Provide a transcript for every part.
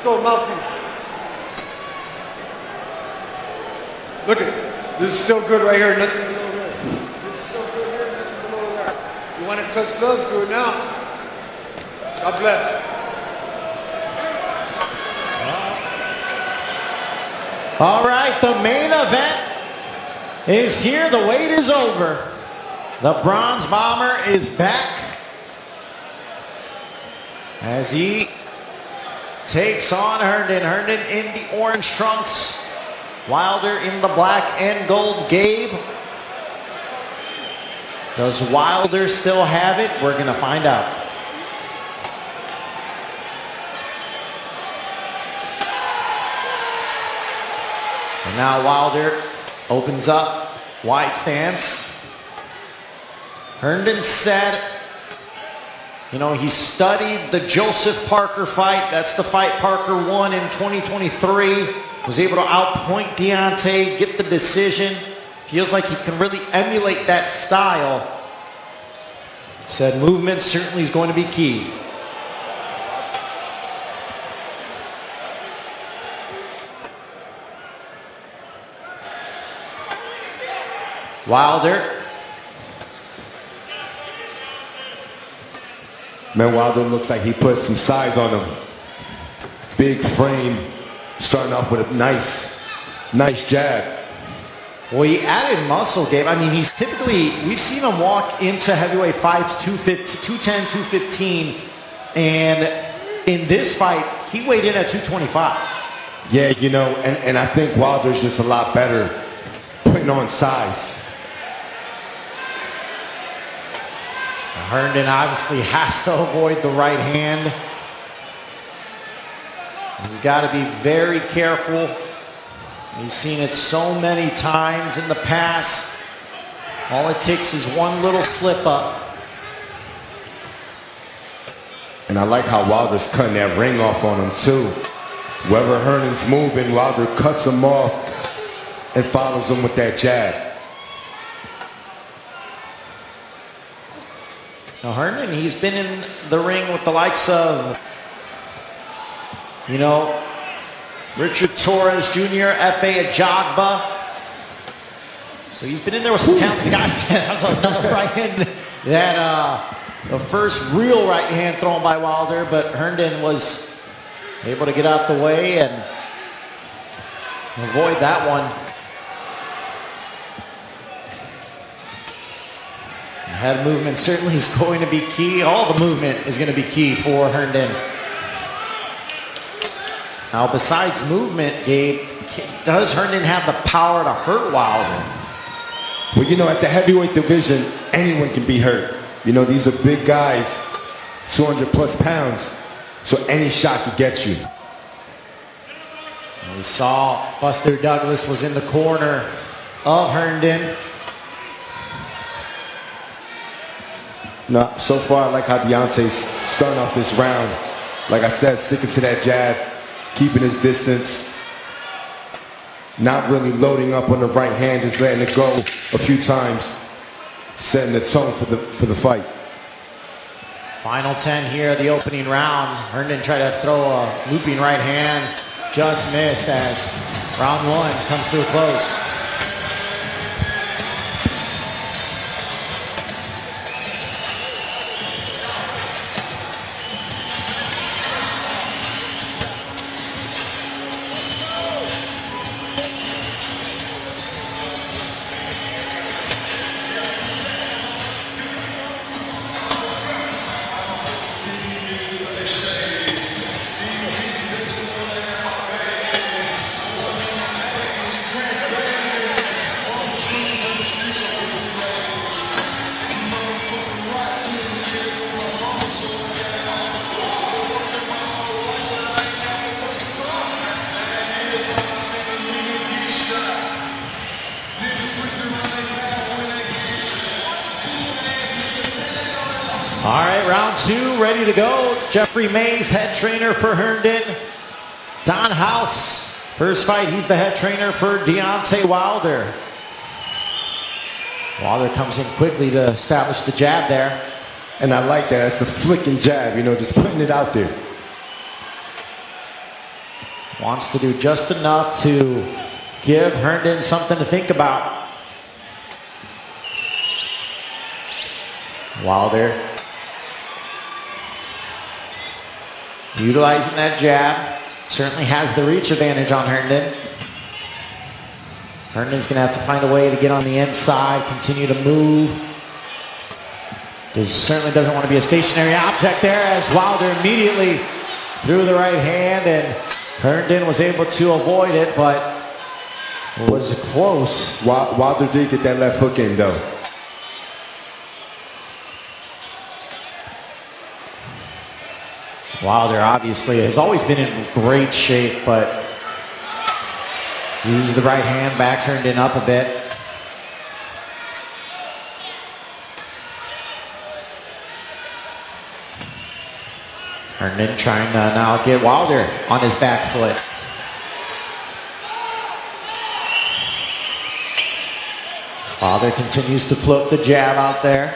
go, mouthpiece. Look at it. This is still good right here, nothing below there. This is still good here, nothing below there. You want to touch gloves, do it now. God bless. All right, the main event is here. The wait is over. The Bronze Bomber is back as he takes on Herndon. Herndon in the orange trunks. Wilder in the black and gold. Gabe, does Wilder still have it? We're going to find out. And now Wilder opens up, wide stance. Herndon said, you know, he studied the Joseph Parker fight. That's the fight Parker won in 2023. Was able to outpoint Deontay, get the decision. Feels like he can really emulate that style. Said movement certainly is going to be key. Wilder. Man, Wilder looks like he put some size on him. Big frame, starting off with a nice jab. Well, he added muscle, Gabe. I mean, he's typically, we've seen him walk into heavyweight fights, 210, 215, and in this fight, he weighed in at 225. Yeah, you know, and I think Wilder's just a lot better putting on size. Herndon obviously has to avoid the right hand. He's got to be very careful. We've seen it so many times in the past. All it takes is one little slip up. And I like how Wilder's cutting that ring off on him too. Wherever Herndon's moving, Wilder cuts him off and follows him with that jab. Now Herndon, he's been in the ring with the likes of, you know, Richard Torres Jr., F.A. Ajagba. So he's been in there with some talented guys. That's another right hand. That the first real right hand thrown by Wilder, but Herndon was able to get out the way and avoid that one. Head movement certainly is going to be key. All the movement is going to be key for Herndon. Now, besides movement, Gabe, does Herndon have the power to hurt Wilder? Well, you know, at the heavyweight division, anyone can be hurt. You know, these are big guys, 200 plus pounds, so any shot could get you. We saw Buster Douglas was in the corner of Herndon. Now, so far, I like how Deontay's starting off this round. Like I said, sticking to that jab, keeping his distance, not really loading up on the right hand, just letting it go a few times, setting the tone for the fight. Final 10 here, the opening round. Herndon tried to throw a looping right hand, just missed as round one comes to a close. All right, round two, ready to go. Jeffrey Mays, head trainer for Herndon. Don House, first fight, he's the head trainer for Deontay Wilder. Wilder comes in quickly to establish the jab there. And I like that, it's a flicking jab, you know, just putting it out there. Wants to do just enough to give Herndon something to think about. Wilder utilizing that jab. Certainly has the reach advantage on Herndon. Herndon's going to have to find a way to get on the inside, continue to move. He certainly doesn't want to be a stationary object there, as Wilder immediately threw the right hand, and Herndon was able to avoid it, but was close. Wilder did get that left hook in, though. Wilder obviously has always been in great shape, but uses the right hand, backs Herndon up a bit. Herndon trying to now get Wilder on his back foot. Wilder continues to float the jab out there.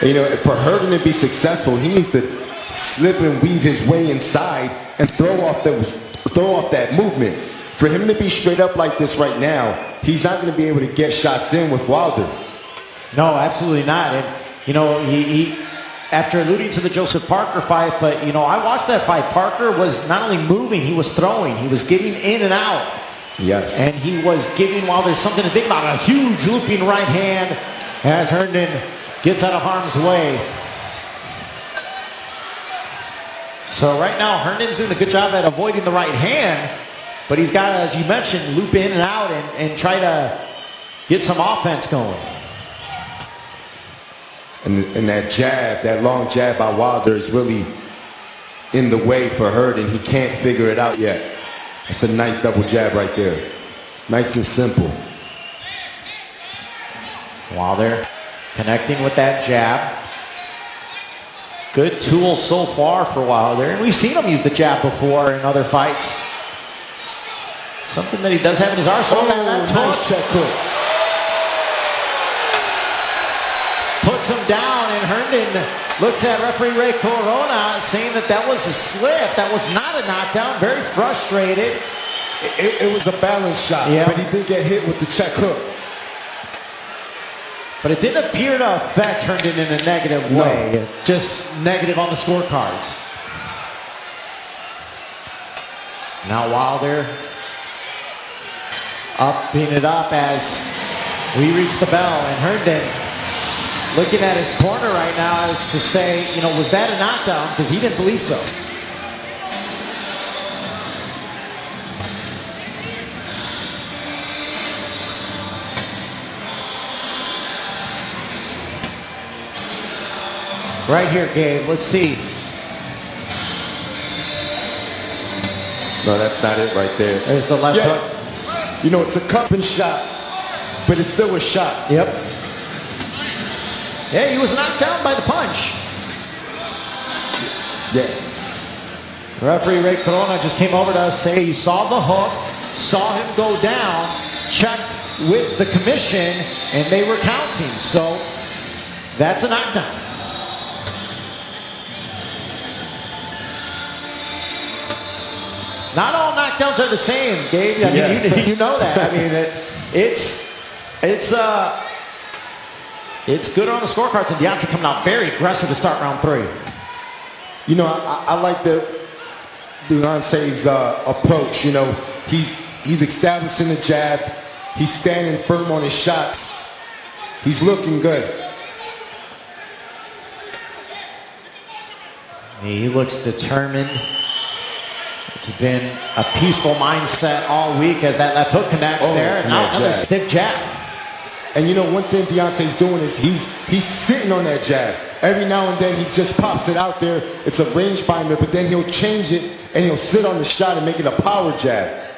You know, for Herndon to be successful, he needs to slip and weave his way inside and throw off that movement. For him to be straight up like this right now, he's not going to be able to get shots in with Wilder. No, absolutely not. And, you know, he after alluding to the Joseph Parker fight, but, you know, I watched that fight. Parker was not only moving, he was throwing. He was getting in and out. Yes. And he was giving Wilder something to think about. A huge looping right hand as Herndon gets out of harm's way. So right now, Herndon's doing a good job at avoiding the right hand, but he's got to, as you mentioned, loop in and out and try to get some offense going. And that jab, that long jab by Wilder is really in the way for Herndon. He can't figure it out yet. It's a nice double jab right there. Nice and simple. Wilder connecting with that jab. Good tool so far for Wilder. And we've seen him use the jab before in other fights. Something that he does have in his arsenal. Nice check hook. Puts him down, and Herndon looks at referee Ray Corona saying that that was a slip. That was not a knockdown. Very frustrated. It was a balance shot, yeah, but he did get hit with the check hook. But it didn't appear to affect Herndon in a negative way. No. Just negative on the scorecards. Now Wilder upping it up as we reach the bell, and Herndon looking at his corner right now as to say, you know, was that a knockdown? Because he didn't believe so. Right here, Gabe. Let's see. No, that's not it right there. There's the left hook. You know, it's a cupping shot, but it's still a shot. Yep. Yeah, he was knocked down by the punch. Yeah. Referee Ray Corona just came over to us, say he saw the hook, saw him go down, checked with the commission, and they were counting. So that's a knockdown. Not all knockdowns are the same, Gabe. I mean, you know that. I mean, it's good on the scorecards, and Deontay coming out very aggressive to start round 3. You know, I like Deontay's approach. You know, he's establishing the jab. He's standing firm on his shots. He's looking good. He looks determined. It's been a peaceful mindset all week as that left hook connects there. And now another stiff jab. And you know, one thing Deontay's doing is he's sitting on that jab. Every now and then he just pops it out there. It's a rangefinder, but then he'll change it and he'll sit on the shot and make it a power jab.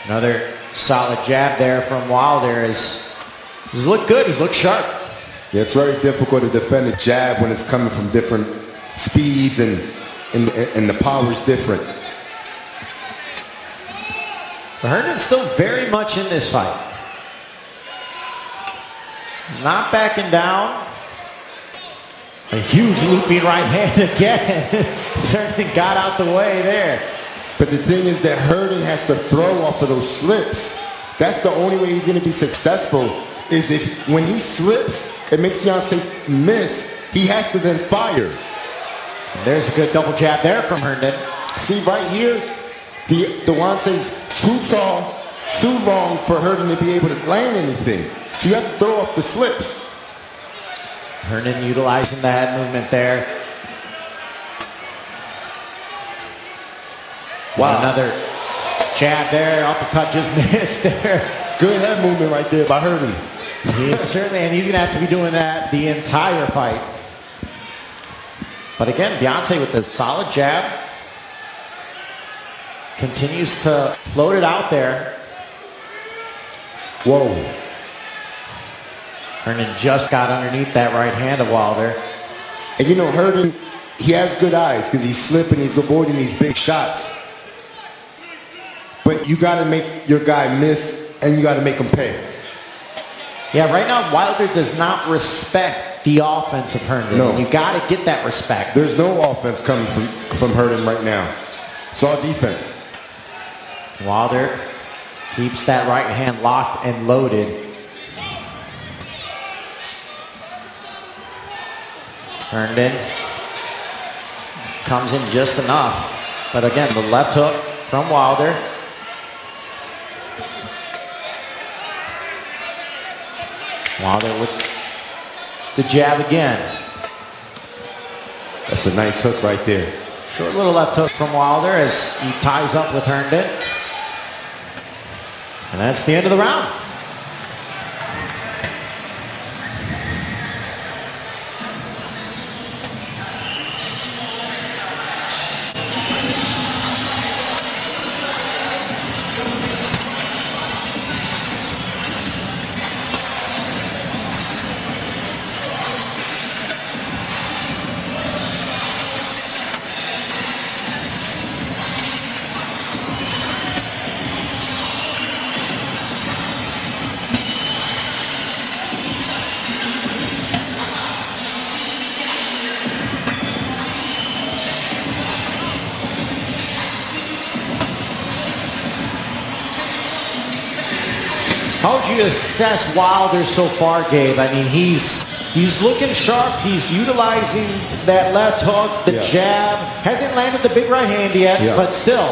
Another solid jab there from Wilder. He's looked good. He's looked sharp. Yeah, it's very difficult to defend a jab when it's coming from different speeds and the power's different. But Herndon's still very much in this fight. Not backing down. A huge looping right hand again. Certainly got out the way there. But the thing is that Herndon has to throw off of those slips. That's the only way he's going to be successful, is if when he slips, it makes Deontay miss, he has to then fire. And there's a good double jab there from Herndon. See right here, Deontay's too tall, too long for Herndon to be able to land anything. So you have to throw off the slips. Herndon utilizing the head movement there. Wow. Another jab there, uppercut just missed there. Good head movement right there by Herndon. He's certainly, and he's gonna have to be doing that the entire fight. But again, Deontay with a solid jab. Continues to float it out there. Whoa. Herndon just got underneath that right hand of Wilder. And you know, Herndon, he has good eyes because he's slipping, he's avoiding these big shots. But you got to make your guy miss, and you got to make him pay. Yeah, right now Wilder does not respect the offense of Herndon. No. And you got to get that respect. There's no offense coming from Herndon right now. It's all defense. Wilder keeps that right hand locked and loaded. Herndon comes in just enough. But again, the left hook from Wilder. Wilder with the jab again. That's a nice hook right there. Short little left hook from Wilder as he ties up with Herndon. And that's the end of the round. How would you assess Wilder so far, Gabe? I mean, he's looking sharp. He's utilizing that left hook, the jab. Hasn't landed the big right hand yet, but still.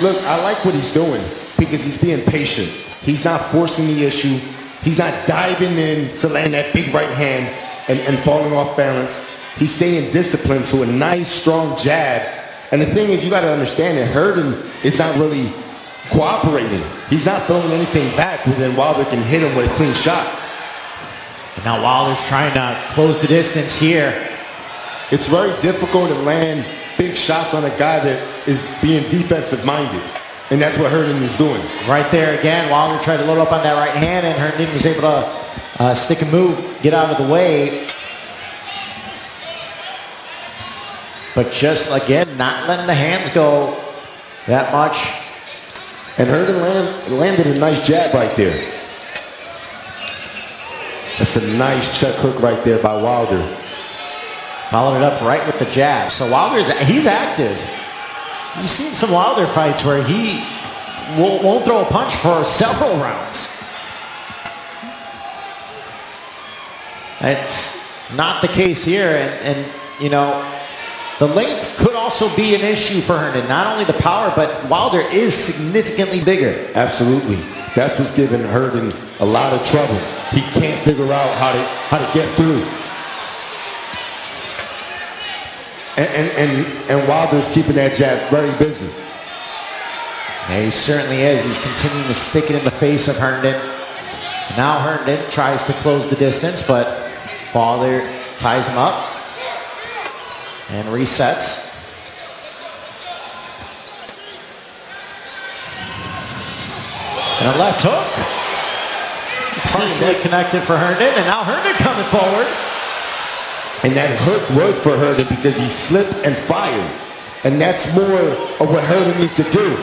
Look, I like what he's doing because he's being patient. He's not forcing the issue. He's not diving in to land that big right hand and falling off balance. He's staying disciplined, so a nice, strong jab. And the thing is, you got to understand that Herndon is not really cooperating. He's not throwing anything back, but then Wilder can hit him with a clean shot. And now Wilder's trying to close the distance here. It's very difficult to land big shots on a guy that is being defensive minded. And that's what Herndon is doing. Right there again, Wilder tried to load up on that right hand, and Herndon was able to stick and move, get out of the way. But just, again, not letting the hands go that much. And Herndon landed a nice jab right there. That's a nice check hook right there by Wilder. Followed it up right with the jab. So he's active. You've seen some Wilder fights where he won't throw a punch for several rounds. That's not the case here. And you know, the length could also be an issue for Herndon. Not only the power, but Wilder is significantly bigger. Absolutely. That's what's giving Herndon a lot of trouble. He can't figure out how to get through. And Wilder's keeping that jab very busy. Yeah, he certainly is. He's continuing to stick it in the face of Herndon. Now Herndon tries to close the distance, but Wilder ties him up and resets. And a left hook. Partially connected for Herndon, and now Herndon coming forward. And that hook worked for Herndon because he slipped and fired. And that's more of what Herndon needs to do.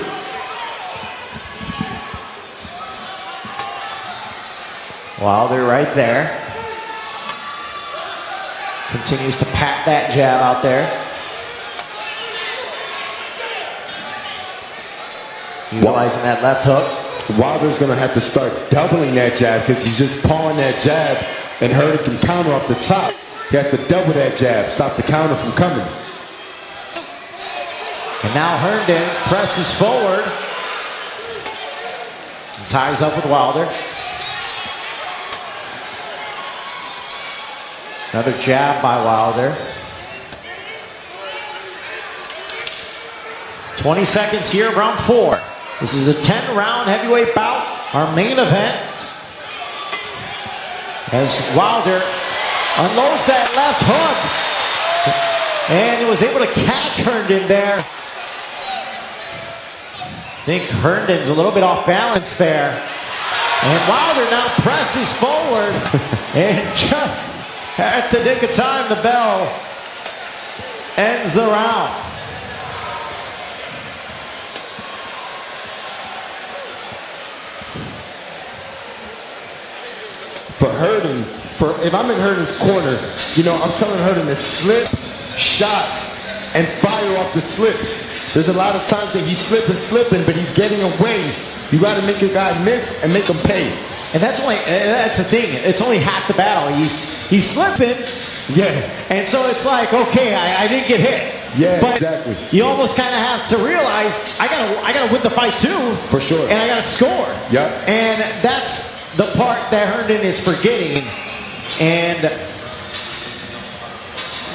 Wilder right there. Continues to pat that jab out there. Utilizing that left hook. Wilder's going to have to start doubling that jab because he's just pawing that jab and Herndon can counter off the top. He has to double that jab, stop the counter from coming. And now Herndon presses forward and ties up with Wilder. Another jab by Wilder. 20 seconds here, round 4. This is a 10-round heavyweight bout, our main event. As Wilder unloads that left hook. And he was able to catch Herndon there. I think Herndon's a little bit off balance there. And Wilder now presses forward. And just at the nick of time, the bell ends the round. For Herndon, if I'm in Herndon's corner, you know, I'm telling Herndon to slip shots and fire off the slips. There's a lot of times that he's slipping, but he's getting away. You got to make your guy miss and make him pay. And that's the thing. It's only half the battle. He's slipping. Yeah. And so it's like, okay, I didn't get hit. Yeah, but exactly. You almost kind of have to realize I gotta win the fight too. For sure. And I gotta score. Yep. And that's the part that Herndon is forgetting. And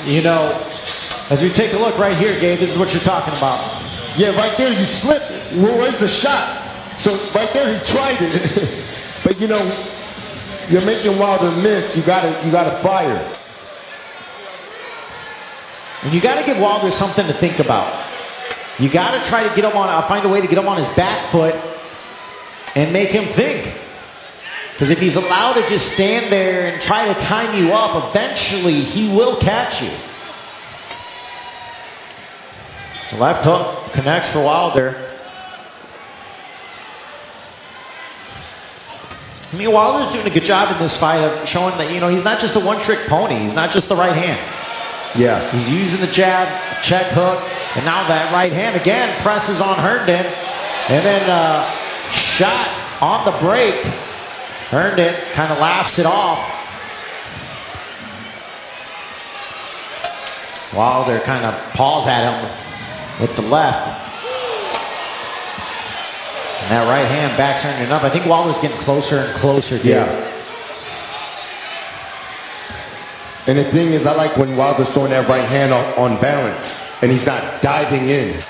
you know, as we take a look right here, Gabe, this is what you're talking about. Yeah, right there you slip. Where's the shot? So right there he tried it. But you know, you're making Wilder miss. You gotta fire. And you got to give Wilder something to think about. You got to try to get him on, find a way to get him on his back foot and make him think. Because if he's allowed to just stand there and try to time you up, eventually he will catch you. The left hook connects for Wilder. I mean, Wilder's doing a good job in this fight of showing that, you know, he's not just a one-trick pony. He's not just the right hand. Yeah. He's using the jab, check hook, and now that right hand again presses on Herndon. And then shot on the break. Herndon kind of laughs it off. Wilder kind of paws at him with the left. And that right hand backs Herndon up. I think Wilder's getting closer and closer here. Yeah. And the thing is, I like when Wilder's throwing that right hand on balance and he's not diving in.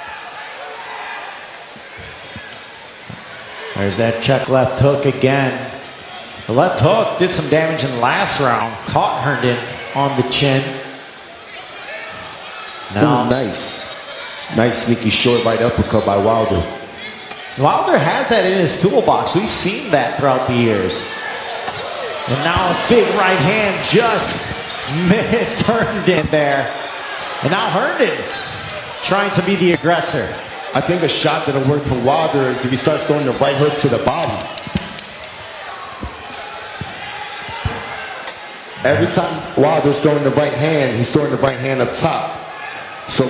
There's that check left hook again. The left hook did some damage in the last round. Caught Herndon on the chin. Now, ooh, nice. Nice sneaky short right uppercut by Wilder. Wilder has that in his toolbox. We've seen that throughout the years. And now a big right hand just missed Herndon there. And now Herndon trying to be the aggressor. I think a shot that'll work for Wilder is if he starts throwing the right hook to the body. Every time Wilder's throwing the right hand, he's throwing the right hand up top. So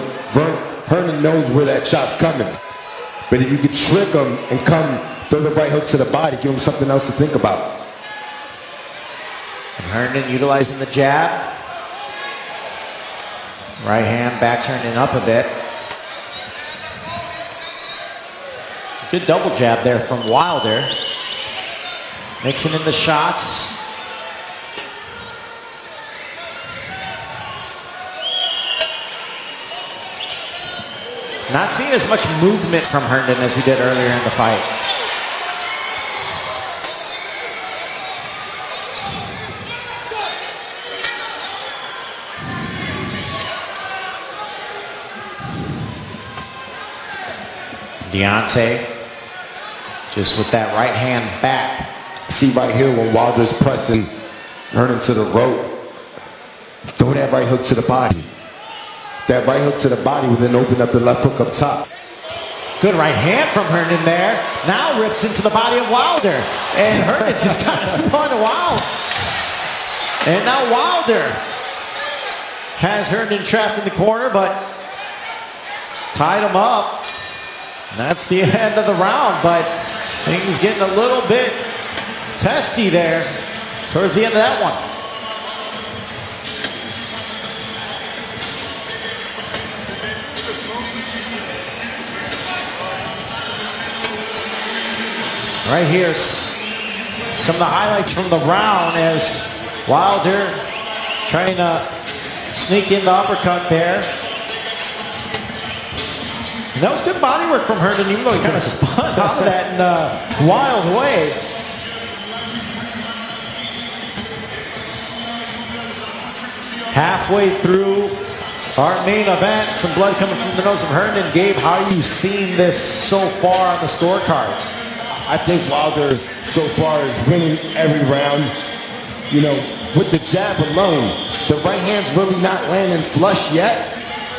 Herndon knows where that shot's coming. But if you could trick him and come throw the right hook to the body, give him something else to think about. And Herndon utilizing the jab. Right hand backs Herndon up a bit. Good double jab there from Wilder. Mixing in the shots. Not seeing as much movement from Herndon as we did earlier in the fight. Deontay, just with that right hand back. See right here when Wilder's pressing Herndon to the rope. Throw that right hook to the body. That right hook to the body will then open up the left hook up top. Good right hand from Herndon there. Now rips into the body of Wilder. And Herndon just kind of spun wild. And now Wilder has Herndon trapped in the corner, but tied him up. And that's the end of the round, but things getting a little bit testy there towards the end of that one. Right here, some of the highlights from the round as Wilder trying to sneak in the uppercut there. And that was good body work from Herndon, even though he kind of spun out of that in a wild way. Halfway through our main event, some blood coming from the nose of Herndon. Gabe, how are you seeing this so far on the scorecards? I think Wilder so far is winning every round. You know, with the jab alone, the right hand's really not landing flush yet,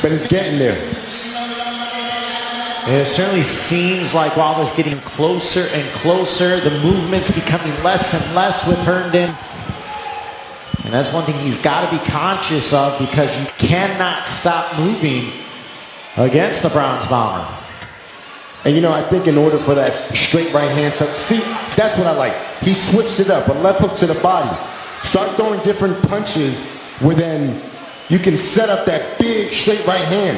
but it's getting there. It certainly seems like Wilder's getting closer and closer. The movement's becoming less and less with Herndon. And that's one thing he's got to be conscious of, because you cannot stop moving against the Browns bomber. And you know, I think in order for that straight right hand to, see, that's what I like. He switched it up, a left hook to the body. Start throwing different punches where then you can set up that big straight right hand.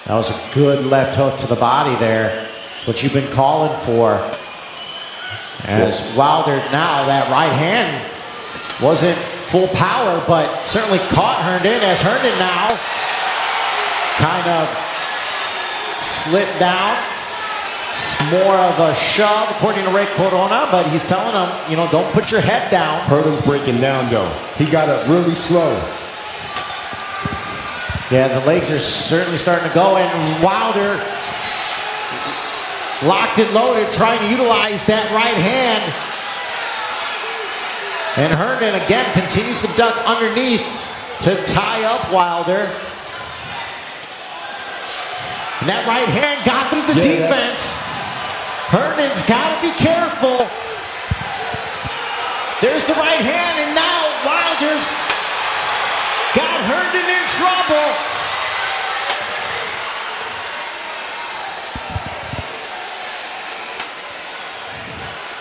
That was a good left hook to the body there. That's what you've been calling for. As Wilder now, that right hand wasn't full power, but certainly caught Herndon, as Herndon now kind of slipped down. It's more of a shove, according to Ray Corona, but he's telling him, you know, don't put your head down. Herndon's breaking down, though. He got up really slow. Yeah, the legs are certainly starting to go, and Wilder locked and loaded, trying to utilize that right hand. And Herndon again continues to duck underneath to tie up Wilder. And that right hand got through the defense. Herndon's got to be careful. There's the right hand, and now Wilder's got Herndon in trouble.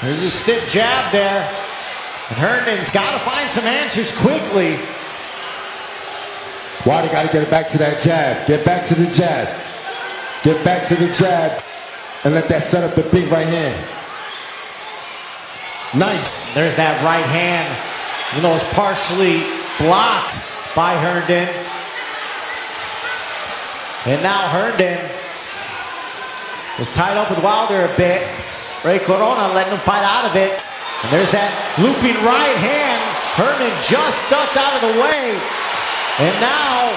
There's a stiff jab there. And Herndon's got to find some answers quickly. Wilder got to get it back to that jab. Get back to the jab. Get back to the jab. And let that set up the big right hand. Nice. There's that right hand. You know, it's partially blocked by Herndon. And now Herndon was tied up with Wilder a bit. Ray Corona letting him fight out of it. And there's that looping right hand. Herndon just ducked out of the way. And now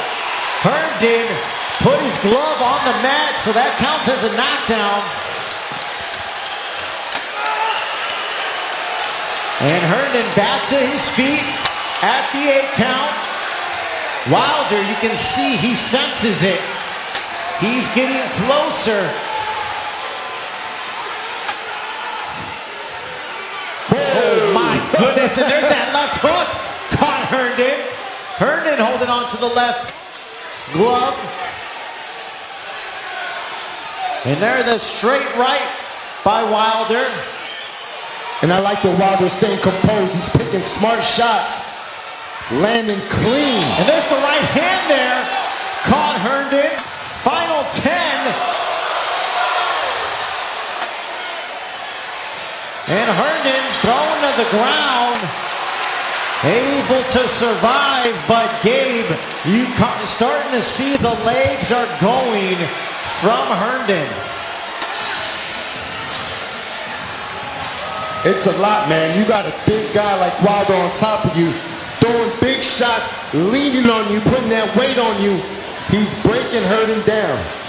Herndon put his glove on the mat, so that counts as a knockdown. And Herndon back to his feet at the 8 count. Wilder, you can see he senses it. He's getting closer. Oh my goodness, and there's that left hook. Caught Herndon. Herndon holding on to the left glove. And there the straight right by Wilder. And I like that Wilder staying composed. He's picking smart shots. Landing clean. And there's the right hand there. Caught Herndon. Final 10. And Herndon thrown to the ground. Able to survive, but Gabe, you starting to see the legs are going from Herndon. It's a lot, man. You got a big guy like Wilder on top of you, throwing big shots, leaning on you, putting that weight on you. He's breaking Herndon down.